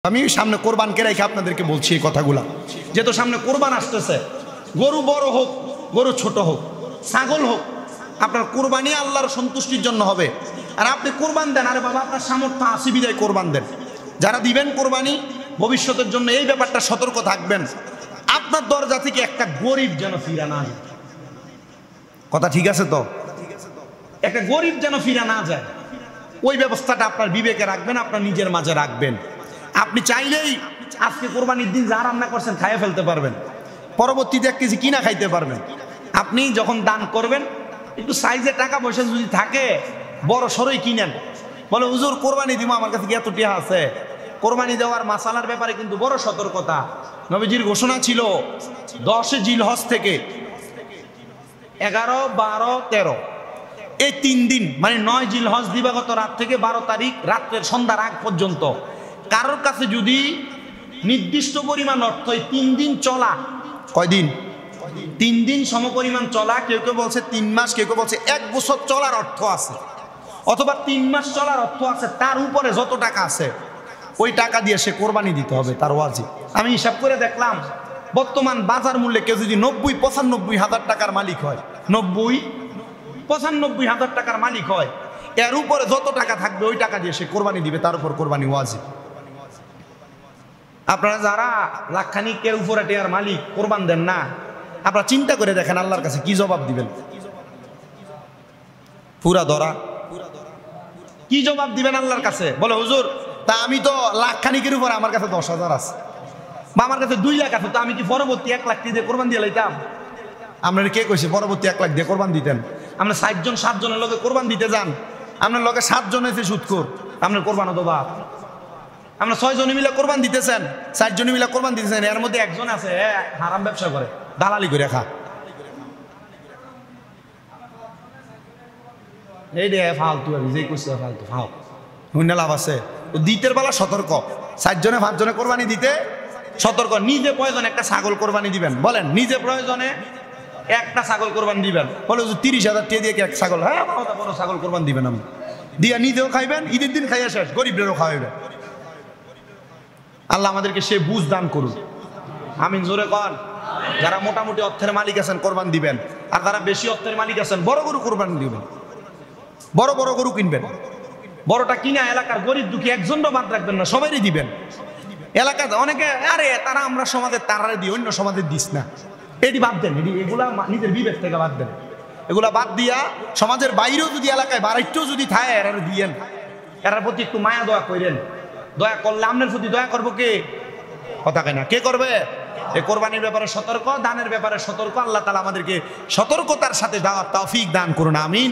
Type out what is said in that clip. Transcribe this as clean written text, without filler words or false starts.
আমি সামনে কোরবানকে রেখে আপনাদেরকে বলছি এই কথাগুলা, যেহেতু সামনে কোরবান আসতেছে। গরু বড় হোক, গরু ছোট হোক, ছাগল হোক, আপনার কোরবানি আল্লাহর সন্তুষ্টির জন্য হবে। আর আপনি কোরবান দেন, আরে বাবা আপনার সামর্থ্য আছে বিদায় কোরবান দেন। যারা দিবেন কোরবানি ভবিষ্যতের জন্য এই ব্যাপারটা সতর্ক থাকবেন, আপনার দরজা থেকে একটা গরিব যেন ফিরা না যায়। কথা ঠিক আছে তো? একটা গরিব যেন ফিরা না যায়, ওই ব্যবস্থাটা আপনার বিবেকে রাখবেন, আপনার নিজের মাঝে রাখবেন। আপনি চাইলেই আজকে কোরবানির দিন যা রান্না করছেন খাইয়ে ফেলতে পারবেন, পরবর্তীতে 1 কেজি কিনা খাইতে পারবেন। আপনি যখন দান করবেন একটু সাইজে টাকা পয়সা যদি থাকে বড় সরই কিনেন। বলে হুজুর কোরবানি দিব, আমার কাছে কি এত টাকা আছে? কোরবানি দেওয়ার মাসালার ব্যাপারে কিন্তু বড় সতর্কতা। নবীজির ঘোষণা ছিল 10 জিলহজ থেকে 11, 12, 13 এই 3 দিন, মানে 9 জিলহজ দিবাগত রাত থেকে 12 তারিখ রাত্রের সন্ধ্যার আগ পর্যন্ত কারোর কাছে যদি নির্দিষ্ট পরিমাণ অর্থ 3 দিন চলা, কয়দিন? 3 দিন সমপরিমাণ চলা, কেউ কেউ বলছে 3 মাস, কেউ কেউ বলছে 1 বছর চলার অর্থ আছে, অথবা 3 মাস চলার অর্থ আছে, তার উপরে যত টাকা আছে ওই টাকা দিয়ে সে কোরবানি দিতে হবে, তার ওয়াজিব। আমি হিসাব করে দেখলাম বর্তমান বাজার মূল্যে কেউ যদি 90-95 হাজার টাকার মালিক হয়, 90-95 হাজার টাকার মালিক হয়, এর উপরে যত টাকা থাকবে ওই টাকা দিয়ে সে কোরবানি দিবে, তার উপর কোরবানি ওয়াজিব। আপনারা যারা লাখখানিকের উপরে টেয়ার মালিক কোরবান দেন না, আপনারা চিন্তা করে দেখেন আল্লাহর কাছে কি জবাব দিবেন। পুরা ধরা কি জবাব দিবেন আল্লাহর কাছে? বলে হুজুর তা আমি তো লাখখানিকের উপরে, আমার কাছে 10,000 আছে, বা আমার কাছে 2 লাখ আছে, তো আমি কি পরবর্তী 1 লাখ দিয়ে কোরবান দিয়ে লাইতাম? আপনার কে কইছে পরবর্তী 1 লাখ দিয়ে কোরবান দিতেন? আমরা 60 জন 7 জনের লোকে কোরবান দিতে যান, আপনার লোকে 7 জন এসে সুদখোর, আপনার কোরবান তো বাপ। আমরা 6 জনে মিলে কোরবান দিতেছেন, 4 জনে মিলে কোরবান দিতেছেন, এর মধ্যে একজন আছে হারাম ব্যবসা করে, দালালি করে খা। এই রে ফালতু, আর যে করছে ফালতু ফাও হুন্না লাভ আছে। দিতের বেলা সতর্ক, 4 জনে 5 জনে কোরবানি দিতে সতর্ক। নিজে প্রয়োজনে একটা ছাগল কোরবানি দিবেন, বলেন নিজে প্রয়োজনে একটা ছাগল কোরবানি দিবেন। বলে 30,000 টাকা দিয়ে এক ছাগল, হ্যাঁ বড় ছাগল কোরবানি দিবেন, আমি দিয়া নিজেও খাইবেন, ঈদের দিন খাইয়া শেষ, গরিবদেরও খাওয়াইবেন। আল্লাহ আমাদেরকে সে বুঝ দান করুন, আমিন জোরে কন। যারা মোটামুটি অর্থের মালিক আছেন কোরবান দিবেন, আর যারা বেশি অর্থের মালিক আছেন বড় গরু কোরবান দিবেন, বড় বড় গরু কিনবেন। বড়টা কিনা এলাকার গরিব দুঃখী একজনও বাদ রাখবেন না, সবাইই দিবেন। এলাকাতে অনেকে আরে তারা আমরা সমাজের তারারে দিই, অন্য সমাজের দিস না, এটি বাদ দেন, এগুলা নিজের বিবেক থেকে বাদ দেন। এগুলা বাদ দিয়া সমাজের বাইরেও যদি এলাকায় বাড়াইতেও যদি থাকে এরা দিয়েন, এরার প্রতি একটু মায়া দয়া করেন। দয়া করলে আপনার প্রতি দয়া করবো কে? কথা কেনা কে করবে? এই কোরবানির ব্যাপারে সতর্ক, দানের ব্যাপারে সতর্ক। আল্লাহ তাআলা আমাদেরকে সতর্কতার সাথে দেওয়ার তৌফিক দান করুন, আমিন।